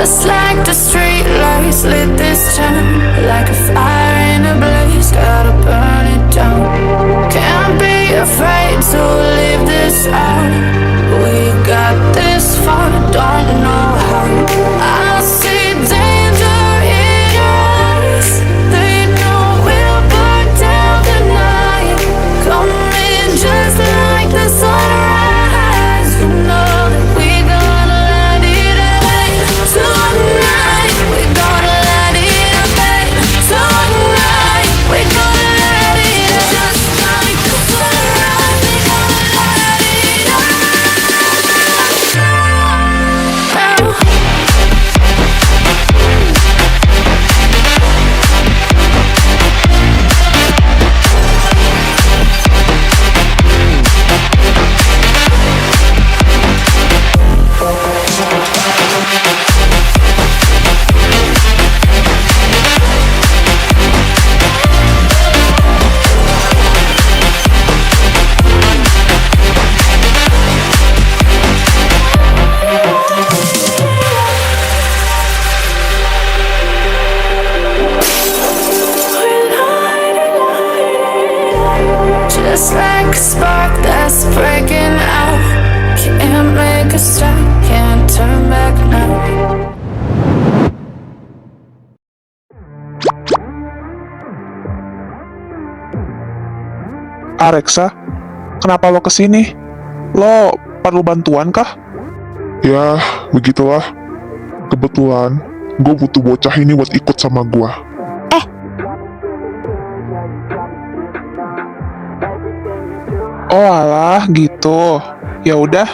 Just like the street lights lit this town, like a fire in a blaze, gotta burn it down. Can't be afraid to leave this out. We got this far, don't know how. I see danger in your eyes. They know we'll burn down the night. Coming just like the sunrise. You know that we're gonna let it rain tonight. We're gonna let it rain tonight. We're gonna let it just like the sunrise. We're gonna let it rain. Just like a spark that's breaking out. Can't make a stop, can't turn back now. Reksa, kenapa lo kesini? Lo perlu bantuan kah? Ya, begitulah. Kebetulan, gue butuh bocah ini buat ikut sama gue. Oh alah, gitu. Ya udah,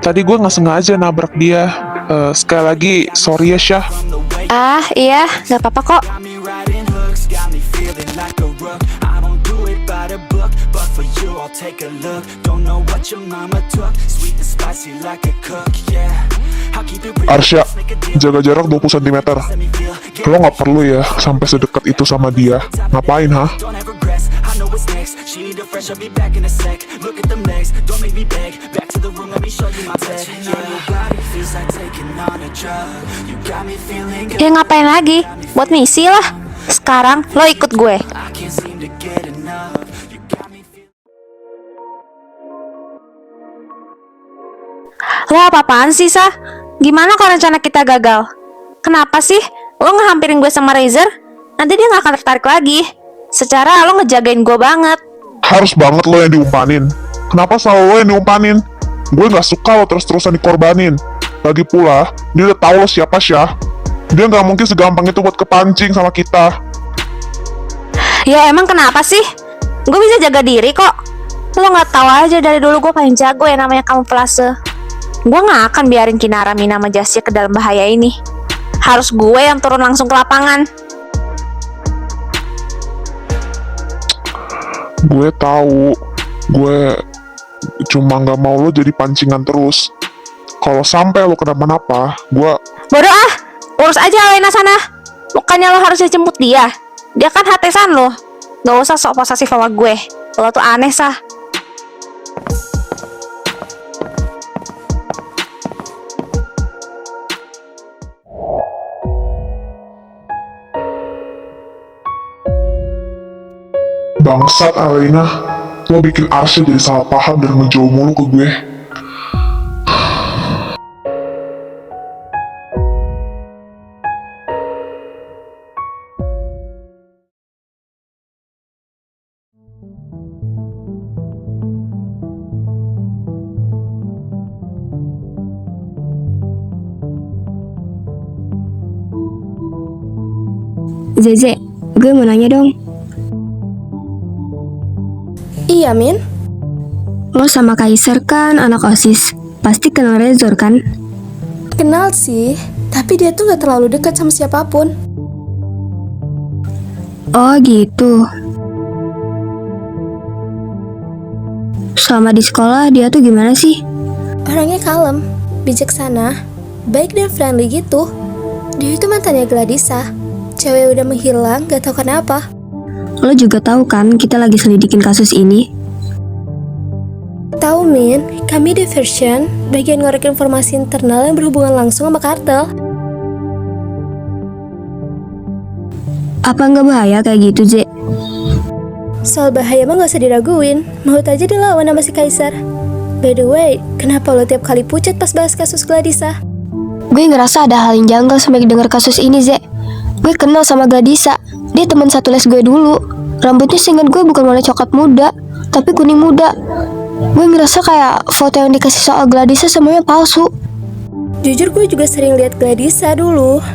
tadi gue nggak sengaja nabrak dia. Sekali lagi, sorry ya Syah. Ah, iya, nggak apa-apa kok. Arsya, jaga jarak 20 cm. Lo nggak perlu ya sampai sedekat itu sama dia. Ngapain, ha? Ya ngapain lagi? Buat misi lah. Sekarang lo ikut gue. Lo apa-apaan sih, Sah? Gimana kalau rencana kita gagal? Kenapa sih lo ngehampirin gue sama Razer? Nanti dia gak akan tertarik lagi. Secara lo ngejagain gue banget. Harus banget lo yang diumpanin. Kenapa selalu lo yang diumpanin? Gue nggak suka lo terus-terusan dikorbanin. Lagi pula, dia udah tahu lo siapa, Syah. Dia nggak mungkin segampang itu buat kepancing sama kita. Ya emang kenapa sih? Gue bisa jaga diri kok. Lo gak tahu aja dari dulu gue paling jago yang namanya kamuflase. Gue gak akan biarin Kinara, Mina, sama Jasya ke dalam bahaya ini. Harus gue yang turun langsung ke lapangan. Gue tahu. Gue cuma nggak mau lo jadi pancingan terus. Kalau sampai lo kenapa-napa, gue... Bodoh ah, urus aja Alena sana. Bukannya lo harusnya jemput dia. Dia kan HT-san lo. Gak usah sok posesif sama gue. Lo tuh aneh, Sah. Bangsat Alena, lo bikin Arsya jadi salah paham dan ngejauh mulu ke gue. Zeze, gue mau nanya dong. Iya, Min. Lo sama Kaiser kan anak OSIS, pasti kenal Rezor kan? Kenal sih, tapi dia tuh gak terlalu dekat sama siapapun. Oh gitu. Selama di sekolah dia tuh gimana sih? Orangnya kalem, bijaksana, baik dan friendly gitu. Dia itu mantannya Gladisa. Cewek udah menghilang, gak tahu kenapa. Lo juga tahu kan kita lagi selidikin kasus ini? Tahu, Min, kami Diversion bagian ngorek informasi internal yang berhubungan langsung sama kartel. Apa nggak bahaya kayak gitu, Zek? Soal bahaya mah gak usah diraguin. Maut aja dilawan sama si Kaisar. By the way, kenapa lo tiap kali pucat pas bahas kasus Gladisa? Gue ngerasa ada hal yang janggal sampai denger kasus ini, Zek. Gue kenal sama Gladisa. Dia teman satu les gue dulu. Rambutnya seingat gue bukan warna coklat muda, tapi kuning muda. Gue ngerasa kayak foto yang dikasih soal Gladisa semuanya palsu. Jujur gue juga sering lihat Gladisa dulu.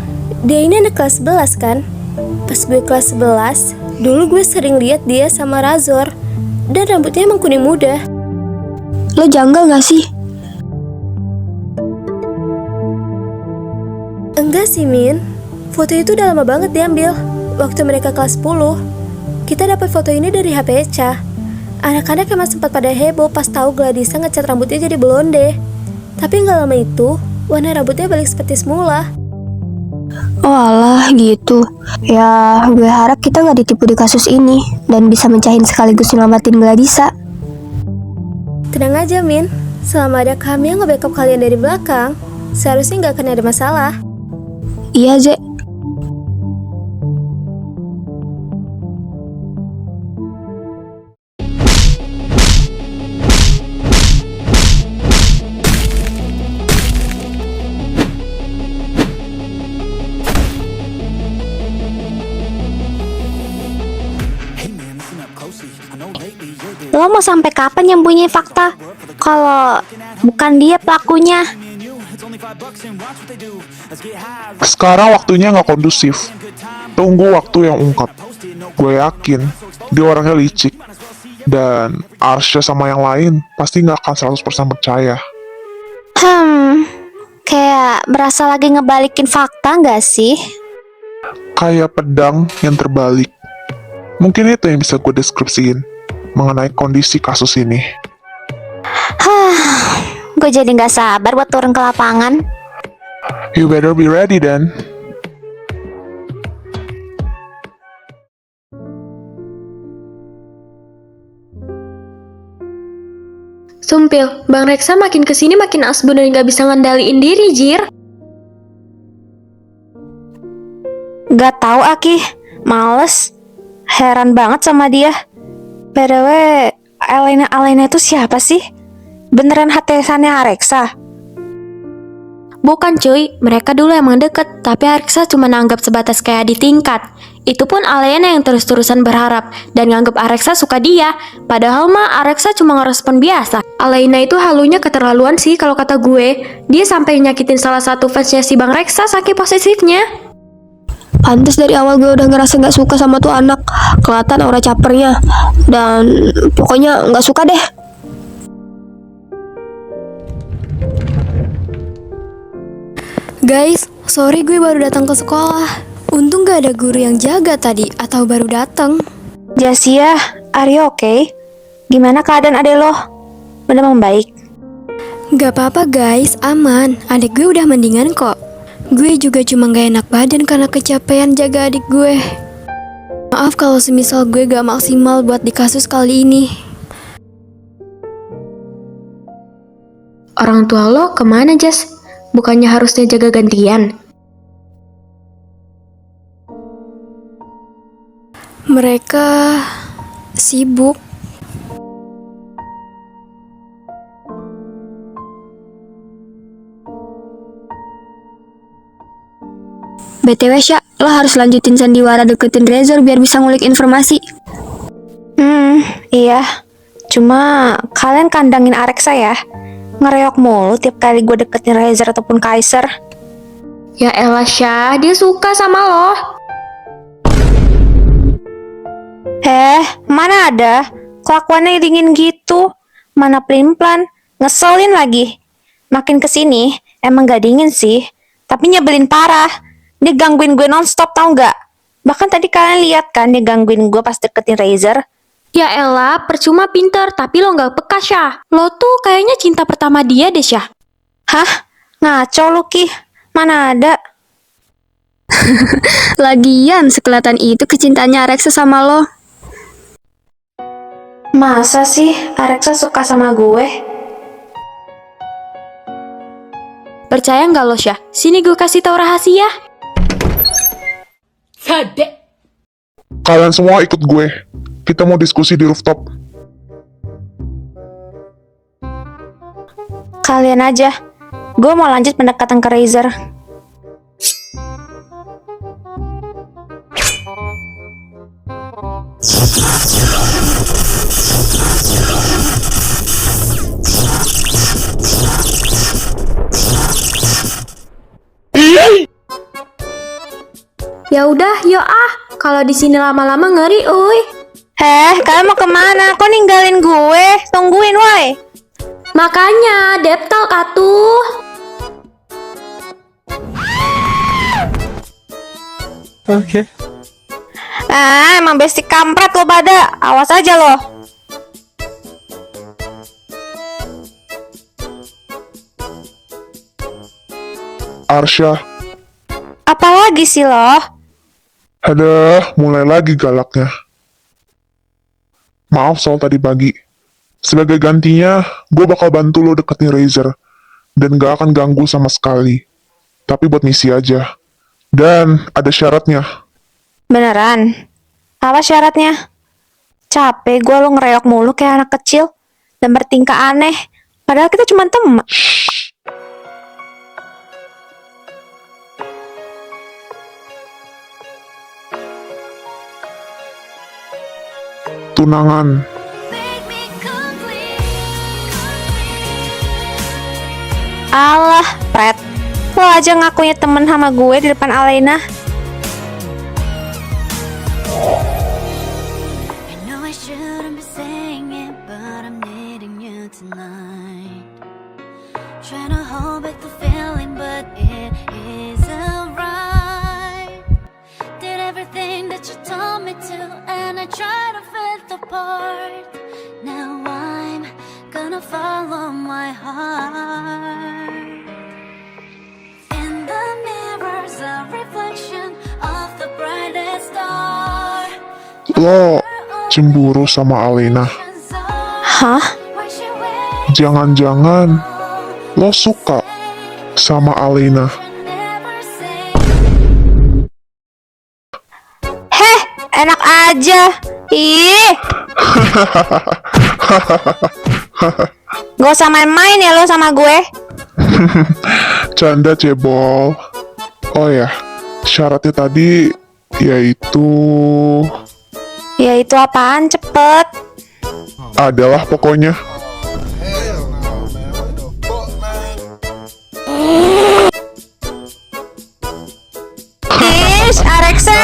Dia ini anak kelas 11 kan? Pas gue kelas 11, dulu gue sering lihat dia sama Razor. Dan rambutnya emang kuning muda. Lo janggal gak sih? Enggak sih, Min. Foto itu udah lama banget diambil. Waktu mereka kelas 10. Kita dapat foto ini dari HP Echa. Anak-anak emang sempat pada heboh pas tahu Gladisa ngecat rambutnya jadi blonde. Tapi nggak lama itu, warna rambutnya balik seperti semula. Oh alah gitu. Ya gue harap kita gak ditipu di kasus ini dan bisa mencahin sekaligus nyelamatin Gladisa. Tenang aja, Min. Selama ada kami yang nge-backup kalian dari belakang, seharusnya nggak akan ada masalah. Iya, Zek. Lo mau sampai kapan nyembunyi fakta? Kalau bukan dia pelakunya. Sekarang waktunya nggak kondusif. Tunggu waktu yang ungkap. Gue yakin dia orangnya licik. Dan Arsya sama yang lain pasti nggak akan 100% percaya. Kayak berasa lagi ngebalikin fakta nggak sih? Kayak pedang yang terbalik. Mungkin itu yang bisa gue deskripsiin mengenai kondisi kasus ini. Gue jadi nggak sabar buat turun ke lapangan. You better be ready then. Sumpil, Bang Reksa makin kesini makin asbun dan gak bisa ngendaliin diri, Jir. Gak tahu Aki, males. Heran banget sama dia. By the way, Alena itu siapa sih? Beneran HTS-annya Areksa? Bukan cuy, mereka dulu emang deket, tapi Areksa cuma nanggap sebatas kayak di tingkat. Itu pun Alena yang terus-terusan berharap dan nganggep Areksa suka dia. Padahal mah Areksa cuma ngerespon biasa. Alena itu halunya keterlaluan sih kalau kata gue. Dia sampai nyakitin salah satu fansnya si Bang Reksa saking posesifnya. Pantes dari awal gue udah ngerasa gak suka sama tuh anak. Kelihatan aura capernya. Dan pokoknya gak suka deh. Guys, sorry gue baru datang ke sekolah. Untung gak ada guru yang jaga tadi atau baru datang. Jasia, are you okay? Gimana keadaan adek lo? Udah membaik? Gak apa-apa guys, aman. Adik gue udah mendingan kok. Gue juga cuma gak enak badan karena kecapean jaga adik gue. Maaf kalau semisal gue gak maksimal buat di kasus kali ini. Orang tua lo kemana, Jas? Bukannya harusnya jaga gantian? Mereka sibuk. BTW Sya, lo harus lanjutin sandiwara deketin Razor biar bisa ngulik informasi. Iya. Cuma kalian kandangin Areksa ya. Ngereok mulu tiap kali gue deketin Razor ataupun Kaiser. Ya elah Syah, dia suka sama lo. Mana ada? Kelakuannya dingin gitu. Mana pelin-pelan. Ngeselin lagi. Makin kesini, emang gak dingin sih. Tapi nyebelin parah. Dia gangguin gue nonstop, tau gak? Bahkan tadi kalian lihat kan dia gangguin gue pas deketin Razor. Ya elah, percuma pinter, tapi lo gak peka Syah. Lo tuh kayaknya cinta pertama dia deh Syah. Hah? Ngaco lu Ki. Mana ada? Lagian sekelihatan itu kecintaannya Areksa sama lo. Masa sih Areksa suka sama gue? Percaya nggak lo Syah? Sini gue kasih tau rahasia. Kalian semua ikut gue. Kita mau diskusi di rooftop. Kalian aja. Gue mau lanjut pendekatan ke Razer. Ya udah, yuk ah. Kalau di sini lama-lama ngeri, uy. Kalian mau kemana? Kok ninggalin gue? Tungguin, woi. Makanya, deptal katuh. Oke. Emang basic kampret lo pada. Awas aja lo. Arsya, Apalagi sih lo? aduh, mulai lagi galaknya. Maaf soal tadi pagi. Sebagai gantinya, gue bakal bantu lo deketin Razer. Dan gak akan ganggu sama sekali. Tapi buat misi aja. Dan ada syaratnya. Beneran? Apa syaratnya? Capek gue lo ngereok mulu kayak anak kecil. Dan bertingkah aneh. Padahal kita cuma teman. Tunangan. Alah, Pret. Lo aja ngakunya temen sama gue di depan Alena. I know I shouldn't be saying it, but I'm needing you tonight. Trying to hold back the feeling, but it isn't right. Did everything that you told me to, and I tried to fit the part. Now I'm gonna follow my heart. In the mirror's a reflection of the brightest star. Lo cemburu sama Alena. Hah? Jangan-jangan lo suka sama Alena. Enak aja. Ih. Gak usah main-main ya lo sama gue. Canda cebol. Oh ya, syaratnya tadi yaitu Ya itu apaan? Cepet. adalah pokoknya. Ish, Areksa.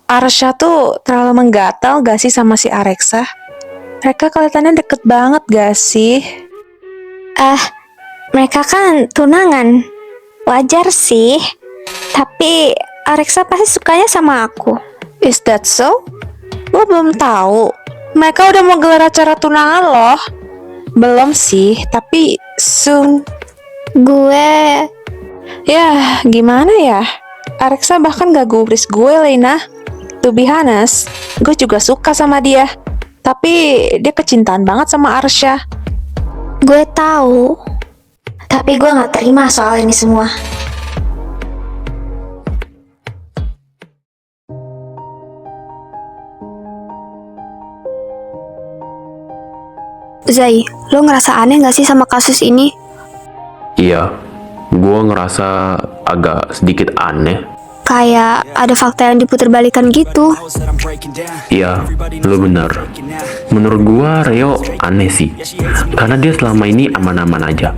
Arsya tuh terlalu menggatal gak sih sama si Areksa? Mereka kelihatannya deket banget gak sih? Mereka kan tunangan. Wajar sih. Tapi Areksa pasti sukanya sama aku. Is that so? Gue belum tahu. Mereka udah mau gelar acara tunangan loh. Belum sih, tapi soon. Gue Ya, gimana ya? Areksa bahkan gak gubris gue, Lena. To be honest, gue juga suka sama dia. Tapi dia kecintaan banget sama Arsya. gue tahu. Tapi gue nggak terima soal ini semua. Zai, lo ngerasa aneh gak sih sama kasus ini? Iya, gue ngerasa agak sedikit aneh. Kayak ada fakta yang diputerbalikan gitu. Iya, lo bener. Menurut gue Reo aneh sih, karena dia selama ini aman-aman aja.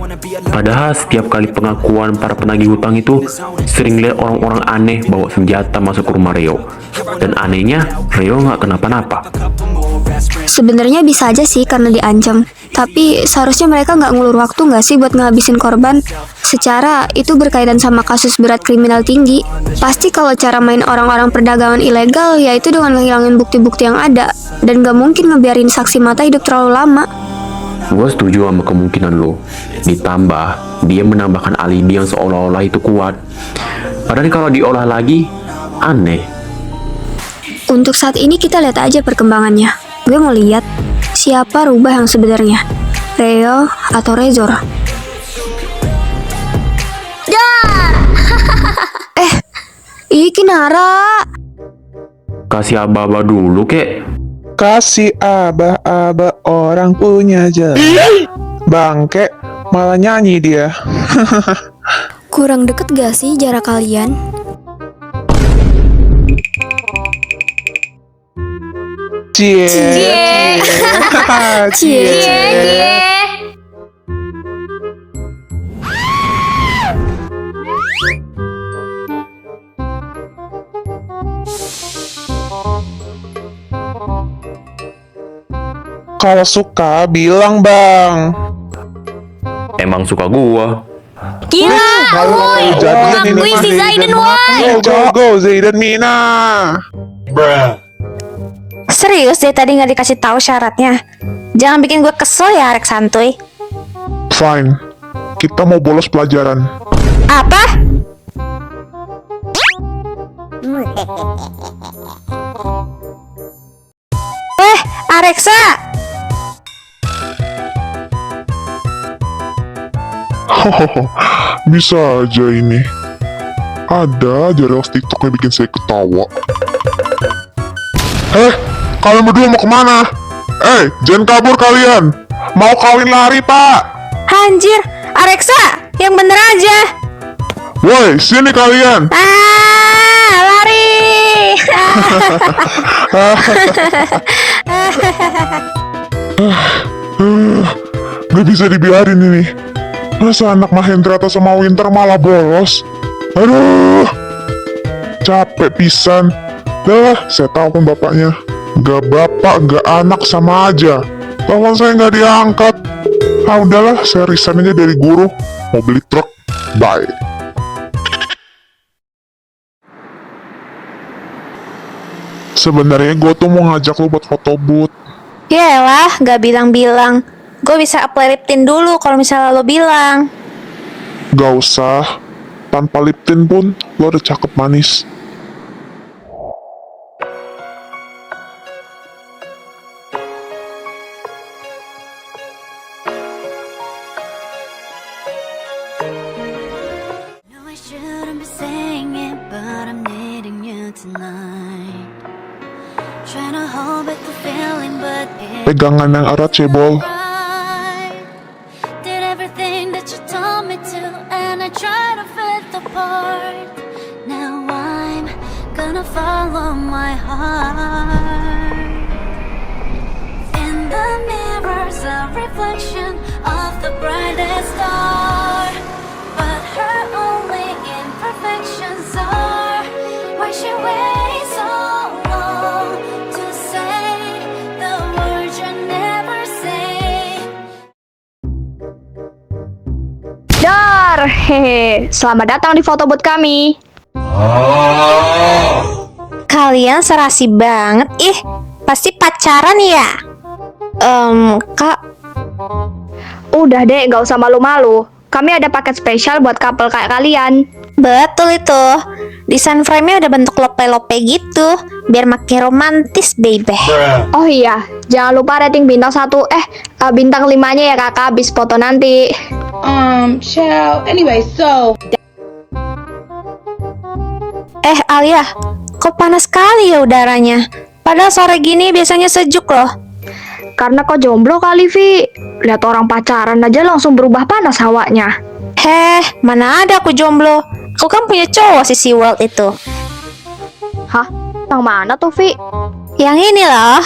Padahal setiap kali pengakuan para penagih hutang itu sering lihat orang-orang aneh bawa senjata masuk ke rumah Reo. Dan anehnya Reo nggak kenapa-napa. Sebenarnya bisa aja sih karena diancam. Tapi seharusnya mereka nggak ngulur waktu nggak sih buat ngabisin korban? Secara itu berkaitan sama kasus berat kriminal tinggi. Pasti kalau cara main orang-orang perdagangan ilegal yaitu dengan ngehilangin bukti-bukti yang ada. Dan nggak mungkin ngebiarin saksi mata hidup terlalu lama. Gue setuju sama kemungkinan lo. Ditambah, dia menambahkan alibi yang seolah-olah itu kuat. Padahal kalau diolah lagi, aneh. Untuk saat ini kita lihat aja perkembangannya. Gue mau lihat siapa rubah yang sebenarnya, Reo atau Rezor. Ih, Kinara. Kasih aba-aba dulu, kek. Kasih abah-abah orang punya jalan. Bangke, malah nyanyi dia. Kurang deket gak sih jarak kalian? Cie. Cie. Kalau suka bilang bang. Emang suka gua. Gila, woi, ngakuin si Zaidan, woi. Go Zaidan Mina. Serius deh tadi nggak dikasih tahu syaratnya. Jangan bikin gue kesel ya, Rek santuy. Fine, kita mau bolos pelajaran. Apa? Areksa, Hahaha, bisa aja ini. Ada aja reels TikTok yang bikin saya ketawa. Kalian berdua mau kemana? Jangan kabur kalian. Mau kawin lari, Pak. anjir, Areksa, yang bener aja. Woi, sini kalian. Lari. Gak bisa dibiarin ini. Masa anak Mahendra atau sama Winter malah bolos? Aduh, capek pisan. Dah, saya tahu kan bapaknya. Gak bapak, gak anak sama aja. Telepon saya gak diangkat. Udahlah, saya resign aja dari guru. Mau beli truk. Bye. Sebenarnya gue tuh mau ngajak lo buat foto booth. Yaelah, gak bilang-bilang. Gue bisa apply lip tint dulu kalau misalnya lo bilang. Gak usah. Tanpa lip tint pun, lo udah cakep manis. No, I shouldn't be saying it, but I'm needing you tonight. Trying to hold back the feeling, but Pegangan yang erat, cebol. right. Did everything that you told me to, and I tried to fit the part. Now I'm gonna follow my heart. In the mirror's a reflection of the brightest star, but her only imperfections are why she waits so long to say the words you never say. Dar, hehe. Selamat datang di foto booth kami. Kalian serasi banget, ih. Pasti pacaran ya? Kak, Udah deh, gak usah malu-malu. Kami ada paket spesial buat couple kayak kalian. betul itu. Desain frame-nya udah bentuk lope-lope gitu, biar makin romantis, baby. Oh iya, jangan lupa rating bintang 1, bintang 5-nya ya kakak, habis foto nanti. Child. Anyway, so Alia, kok panas sekali ya udaranya? Padahal sore gini biasanya sejuk loh. Karena kok jomblo kali, Vi. Lihat orang pacaran aja langsung berubah panas hawanya. Mana ada aku jomblo? Aku kan punya cowok si SeaWorld itu. Hah? Yang mana tuh, Vi? Yang ini loh.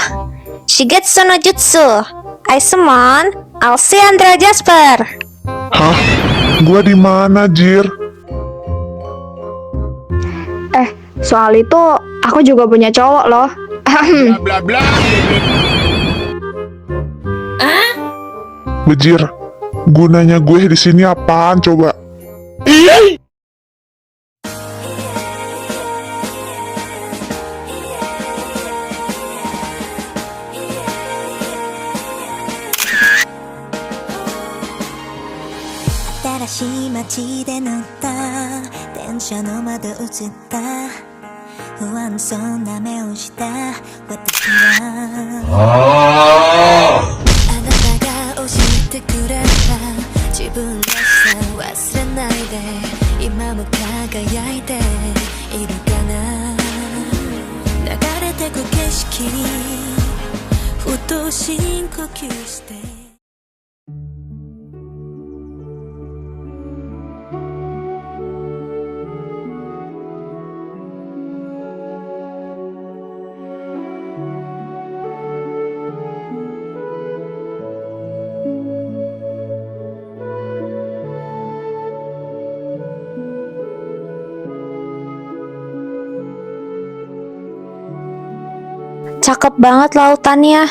Shigetsu no Jutsu. I summon Alessandra Jasper. Hah? Gua di mana, Jir? Soal itu, aku juga punya cowok loh. Bejir, gunanya gue di sini apaan coba? 街で乗った電車の窓映った不安そうな目をした私はあなたが教えてくれた自分らしさ忘れないで今も輝いているかな流れてく景色ふと深呼吸してCakep banget lautannya.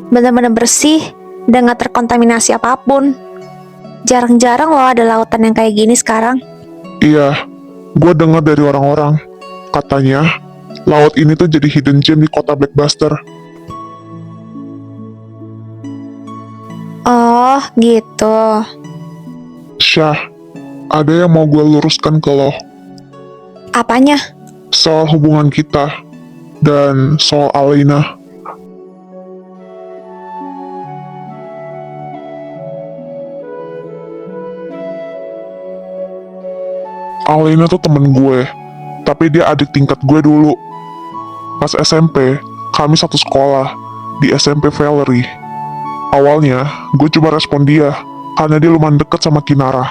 Bener-bener bersih dan gak terkontaminasi apapun. Jarang-jarang loh ada lautan yang kayak gini sekarang. Iya, gue dengar dari orang-orang. Katanya, laut ini tuh jadi hidden gem di kota Blackbuster. Oh, gitu. Syah, ada yang mau gue luruskan ke lo. Apanya? Soal hubungan kita. Dan soal Alina. Alina tuh temen gue, tapi dia adik tingkat gue dulu. Pas SMP, kami satu sekolah, di SMP Valerie. Awalnya, gue coba respon dia, karena dia lumayan deket sama Kinara.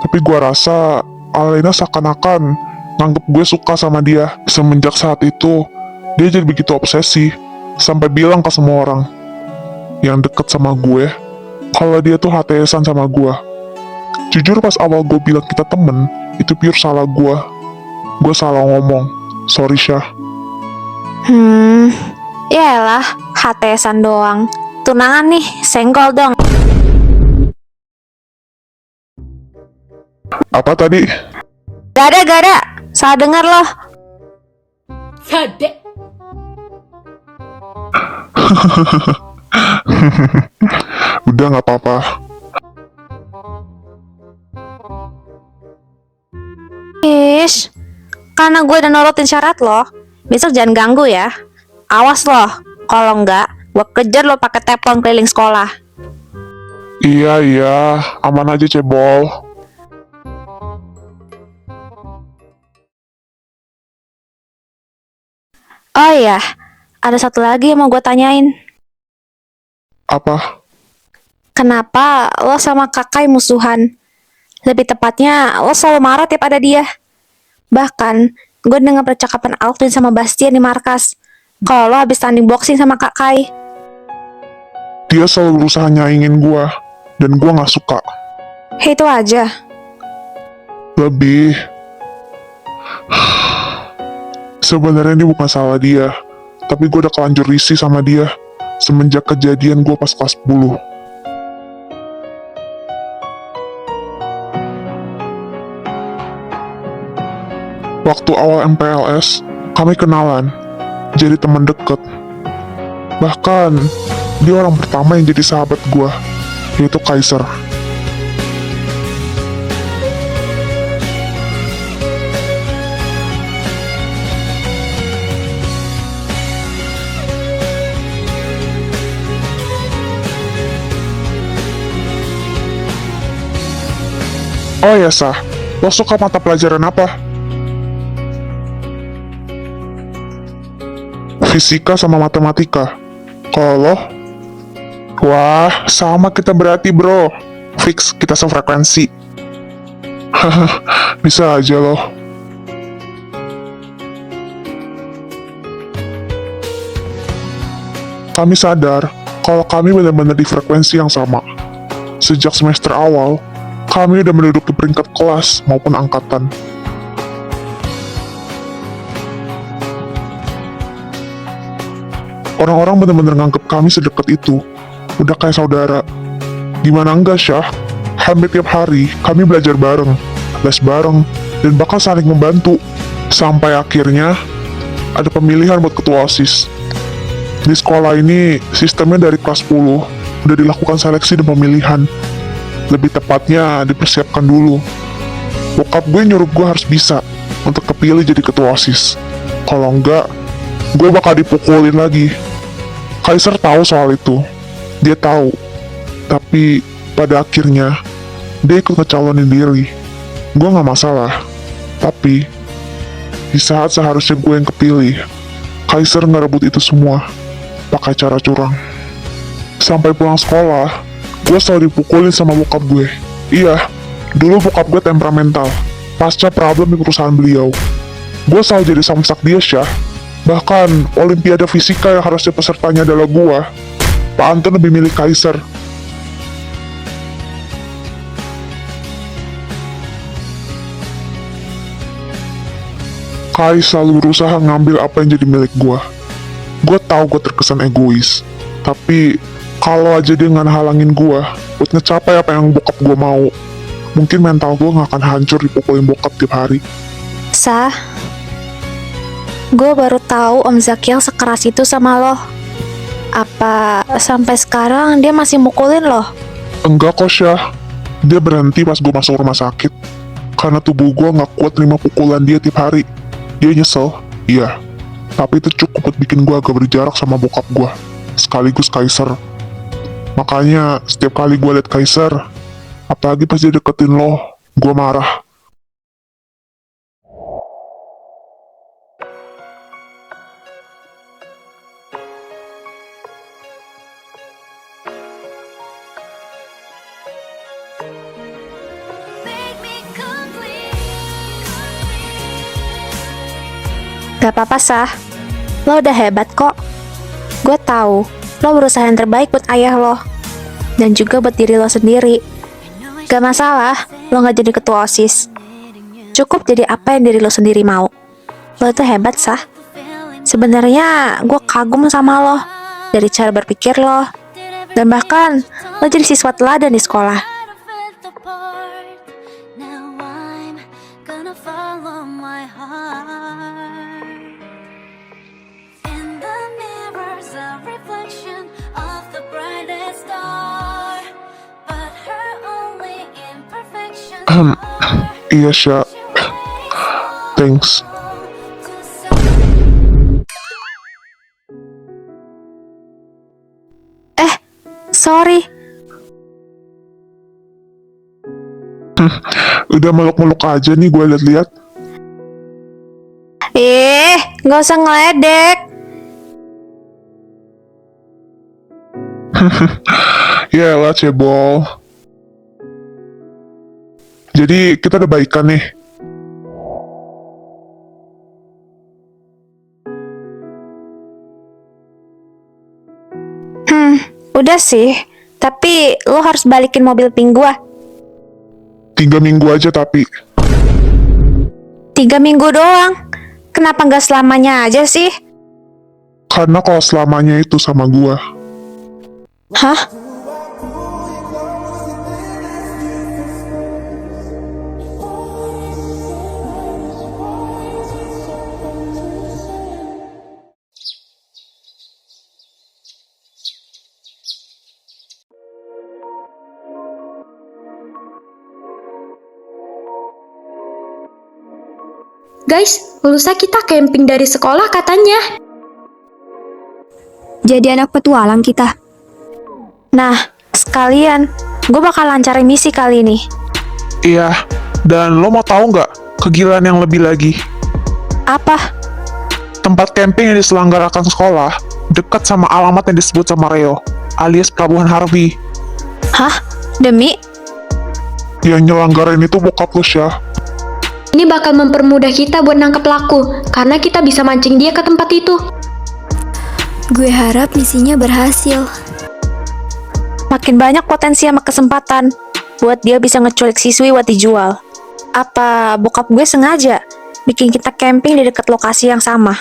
Tapi gue rasa, Alina seakan-akan nganggep gue suka sama dia. Semenjak saat itu, dia jadi begitu obsesi, sampai bilang ke semua orang yang deket sama gue, kalau dia tuh HTS-an sama gue. Jujur pas awal gue bilang kita temen, itu pure salah gue. Gue salah ngomong, sorry Syah. Yaelah, HTS-an doang. Tunangan nih, senggol dong. Apa tadi? Gak ada. Salah dengar loh. Sade. Udah gak apa-apa. Ish, karena gue udah nurutin syarat lo, besok jangan ganggu ya. Awas loh, kalau enggak, gue kejar lo pakai teflon keliling sekolah. Iya, aman aja cebol. Oh iya, ada satu lagi yang mau gue tanyain. Apa? Kenapa lo sama Kakai musuhan? Lebih tepatnya, lo selalu marah tiap ada dia. Bahkan, gue dengar percakapan Alvin sama Bastian di markas. Kalau lo habis tanding boxing sama Kakai. Dia selalu berusaha nyaingin gue, dan gue gak suka. Itu aja. Lebih. Sebenarnya ini bukan salah dia, tapi gue udah kelanjur risih sama dia semenjak kejadian gue pas kelas 10. Waktu awal MPLS, kami kenalan, jadi teman deket. Bahkan, dia orang pertama yang jadi sahabat gue, yaitu Kaiser. Oh ya Sah, lo suka mata pelajaran apa? Fisika sama matematika. Kalau lo? Wah, sama kita berarti bro. Fix, kita sefrekuensi. Bisa aja lo. Kami sadar kalau kami benar-benar di frekuensi yang sama. Sejak semester awal, kami udah menduduki peringkat kelas maupun angkatan. Orang-orang benar-benar nganggep kami sedekat itu, udah kayak saudara. Gimana enggak, Syah? Hampir tiap hari, kami belajar bareng, les bareng, dan bakal saling membantu. Sampai akhirnya, ada pemilihan buat ketua OSIS. Di sekolah ini, sistemnya dari kelas 10, udah dilakukan seleksi dan pemilihan. Lebih tepatnya, dipersiapkan dulu. Bokap gue nyuruh gue harus bisa untuk kepilih jadi ketua OSIS. Kalau enggak, gue bakal dipukulin lagi. Kaiser tahu soal itu. Dia tahu. Tapi pada akhirnya, dia ikut ngecalonin diri. Gue gak masalah. Tapi, di saat seharusnya gue yang kepilih, Kaiser ngerebut itu semua pakai cara curang. Sampai pulang sekolah, gue selalu dipukulin sama bokap gue. Iya, dulu bokap gue temperamental. Pasca problem di perusahaan beliau, gue selalu jadi samsak dia, Syah. Bahkan, Olimpiade Fisika yang harusnya pesertanya adalah gue, Pak Anton lebih milih Kaiser. Kai selalu berusaha ngambil apa yang jadi milik gue. Gue tahu gue terkesan egois, tapi kalau aja dia nggak halangin gue buat ngecapai apa yang bokap gue mau, mungkin mental gue nggak akan hancur dipukulin bokap tiap hari. Sah, gue baru tahu Om Zakiel sekeras itu sama lo. Apa sampai sekarang dia masih mukulin lo? Enggak kok, Syah. Dia berhenti pas gue masuk rumah sakit karena tubuh gue nggak kuat terima pukulan dia tiap hari. Dia nyesel, iya. Tapi itu cukup buat bikin gue agak berjarak sama bokap gue, sekaligus Kaiser. Makanya setiap kali gue liat Kaiser, apalagi pas dia deketin lo, gue marah. Gak apa-apa, Sah. Lo udah hebat kok. Gue tahu lo berusaha yang terbaik buat ayah lo. Dan juga buat diri lo sendiri. Gak masalah lo gak jadi ketua OSIS. Cukup jadi apa yang diri lo sendiri mau. Lo itu hebat, Sah. Sebenarnya gue kagum sama lo. Dari cara berpikir lo. Dan bahkan lo jadi siswa teladan di sekolah. Iya, Syah. Thanks. Sorry. Udah meluk-meluk aja nih gue liat-liat. Gak usah ngeledek. Ya lah, cebol. Jadi kita udah baikan nih. Udah sih. Tapi lo harus balikin mobil pink gua. 3 minggu aja tapi. 3 minggu doang. Kenapa gak selamanya aja sih? Karena kalau selamanya itu sama gua. Hah? Guys, lusa kita camping dari sekolah katanya. Jadi anak petualang kita. Nah, sekalian, gue bakal lancarin misi kali ini. Iya, dan lo mau tahu nggak kegilaan yang lebih lagi? Apa? Tempat camping yang diselenggarakan sekolah dekat sama alamat yang disebut sama Reo, alias Pelabuhan Harvey. Hah? Demi? Yang nyelenggarain itu bokap lo, Syah. Ini bakal mempermudah kita buat nangkep pelaku, karena kita bisa mancing dia ke tempat itu. Gue harap misinya berhasil. Makin banyak potensi sama kesempatan buat dia bisa ngeculik siswi buat dijual. Apa bokap gue sengaja bikin kita camping di dekat lokasi yang sama,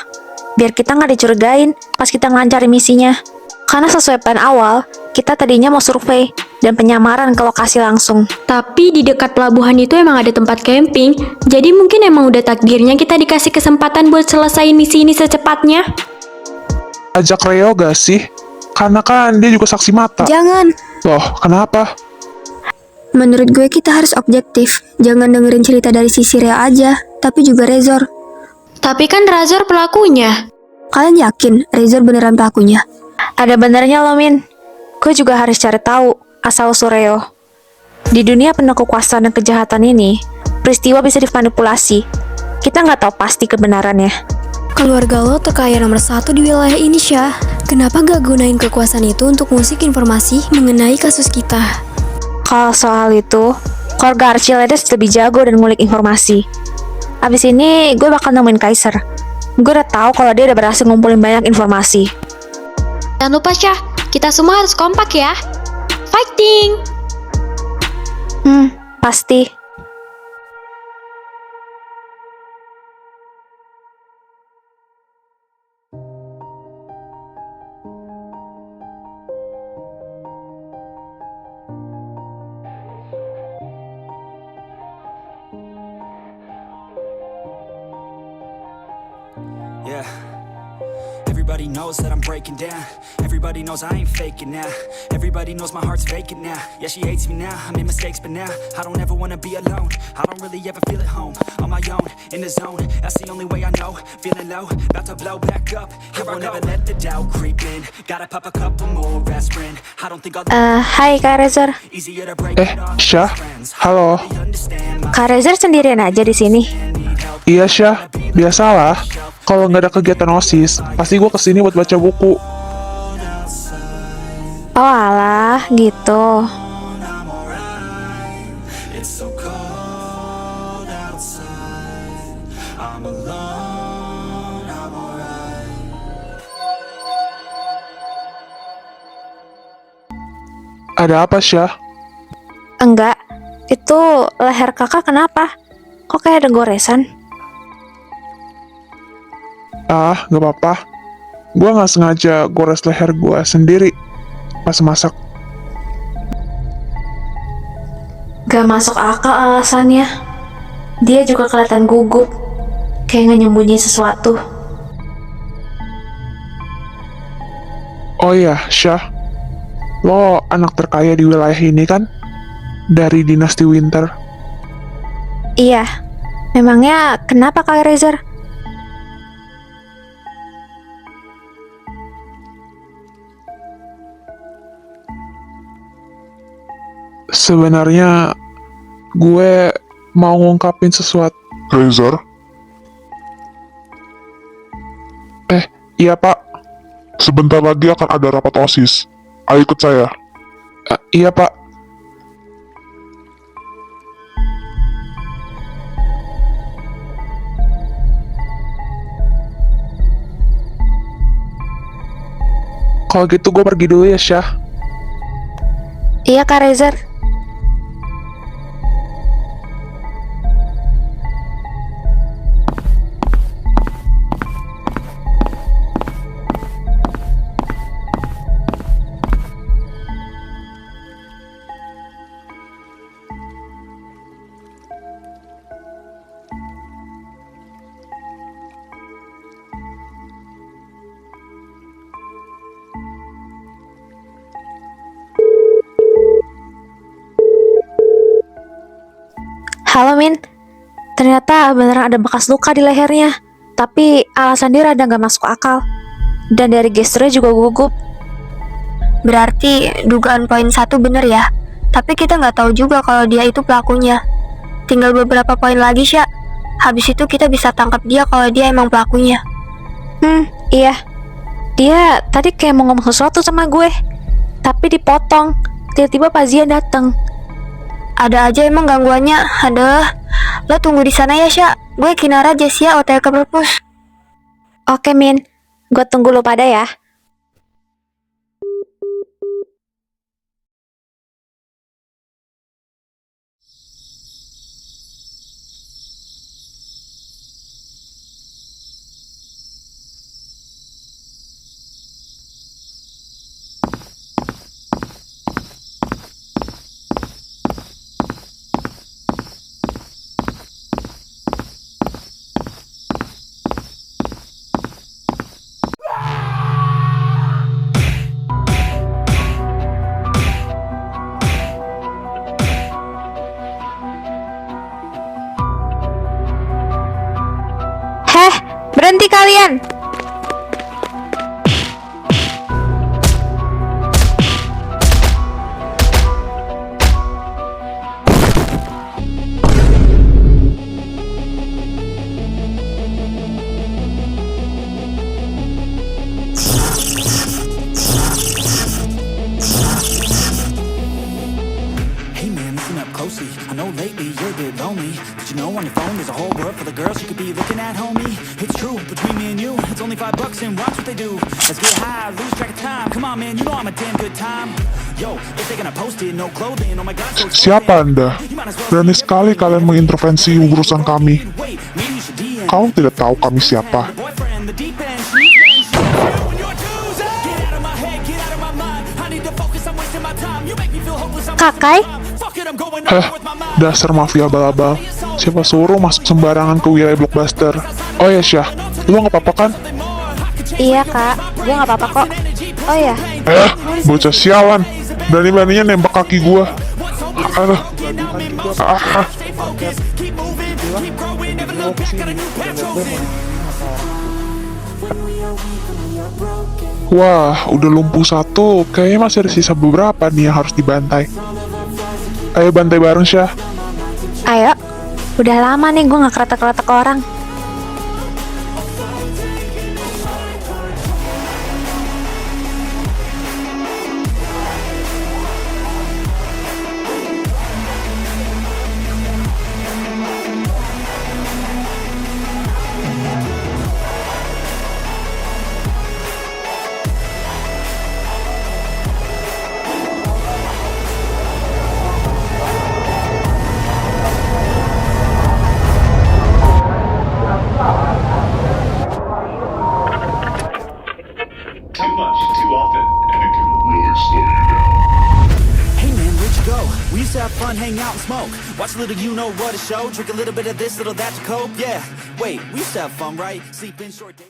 biar kita nggak dicurigain pas kita ngelancarin misinya. Karena sesuai plan awal, kita tadinya mau survei dan penyamaran ke lokasi langsung. Tapi di dekat pelabuhan itu emang ada tempat camping, jadi mungkin emang udah takdirnya kita dikasih kesempatan buat selesaiin misi ini secepatnya. Ajak Reo gak sih? Karena kan dia juga saksi mata. Jangan. Loh, kenapa? Menurut gue kita harus objektif, jangan dengerin cerita dari sisi Rio aja, tapi juga Rezor. Tapi kan Razor pelakunya. Kalian yakin Rezor beneran pelakunya? Ada benernya loh, Min. Gue juga harus cari tahu asal-usul Reo. Di dunia penuh kekuasaan dan kejahatan ini, peristiwa bisa dimanipulasi. Kita nggak tahu pasti kebenarannya. Keluarga lo terkaya nomor 1 di wilayah ini, Syah. Kenapa gak gunain kekuasaan itu untuk ngusik informasi mengenai kasus kita? Kalau soal itu, keluarga Archimedes lebih jago dan ngulik informasi. Abis ini, gue bakal nemuin Kaiser. Gue udah tahu kalau dia udah berhasil ngumpulin banyak informasi. Jangan lupa Syah, kita semua harus kompak ya. Fighting! Pasti. Yeah. Everybody knows that I'm breaking down. Everybody knows I ain't faking now. Everybody knows my heart's vacant now. Yeah, she hates me now. I made mistakes, but now I don't ever wanna be alone. I don't really ever feel at home. On my own, in the zone. That's the only way I know. Feeling low, about to blow back up. Here I won't ever let the doubt creep in. Gotta pop a couple more aspirin. I don't think I'll Hai Kak Rezor. easier to break it off. Syah, halo. Kak Rezor sendirian aja di sini. Iya Syah, biasalah. Kalau nggak ada kegiatan OSIS, pasti gue kesini buat baca buku. Oh alah, gitu. It's so cold outside. I'm alone, I'm alright. Ada apa Syah? Enggak, itu leher kakak kenapa? Kok kayak ada goresan? Ah, nggak apa-apa. Gue nggak sengaja gores leher gue sendiri pas masak. Gak masuk akal alasannya. Dia juga kelihatan gugup, kayak nyembunyi sesuatu. Oh iya, Syah. Lo anak terkaya di wilayah ini kan? Dari dinasti Winter. Iya, memangnya kenapa Kak Rezor? Sebenarnya gue mau ngungkapin sesuatu. Rezor, Iya Pak. sebentar lagi akan ada rapat OSIS. Ayo ikut saya. Iya Pak. Kalau gitu gue pergi dulu ya Syah. Iya Kak Rezor. Halo Min, ternyata beneran ada bekas luka di lehernya. Tapi alasan dia rada gak masuk akal. Dan dari gesturnya juga gugup. Berarti dugaan poin 1 bener ya. Tapi kita nggak tahu juga kalau dia itu pelakunya. Tinggal beberapa poin lagi, Syah. Habis itu kita bisa tangkap dia kalau dia emang pelakunya. Iya. Dia tadi kayak mau ngomong sesuatu sama gue. Tapi dipotong. Tiba-tiba Pak Zian datang. Ada aja emang gangguannya. Aduh, lo tunggu di sana ya, Syah. Gue Kinara Jessia OTL ke perpus. Oke Min, gue tunggu lo pada ya. kalian? Hey man, listen up closely. I know lately you're a bit lonely. Did you know on your phone there's a whole world full of girls you could be looking at, homie? It's true, between me and you, it's only $5 and watch what they do. Let's get high, lose track of time. Come on man, you know I'm a damn good time. Yo, if they're gonna post it, no clothing. Oh my god, so Siapa Anda? Berani sekali kalian mengintervensi urusan kami. wait, maybe you should DM. Kau tidak tahu kami siapa. Boyfriend, the deep end, sneak men, shit. When you're doozy. Get out of my head, get out of my mind. I need to focus, I'm wasting my time. You make me feel hopeless, I'm Kakai? fuck it, I'm going Heh, over with my mind. dasar mafia abal-abal. Siapa suruh masuk sembarangan ke wilayah Blockbuster? Oh ya Syah, lu nggak apa-apa kan? Iya kak, gue nggak apa-apa kok. Oh ya, Bocah sialan. Berani-beraninya nembak kaki gua. Aduh. Ah. Stay focused, keep moving, keep growing, never look back, got a new path chosen. Wah, udah lumpuh satu. Kayaknya masih ada sisa beberapa nih yang harus dibantai. Ayo bantai bareng Syah. ayo. Udah lama nih gue nggak keretak-keretak orang. Too much, too often, and it can really slow you down. Hey man, where'd you go? We used to have fun, hang out and smoke. Watch a little you know what a show. Drink a little bit of this, little that to cope. Yeah, wait, we used to have fun, right? Sleep in short days.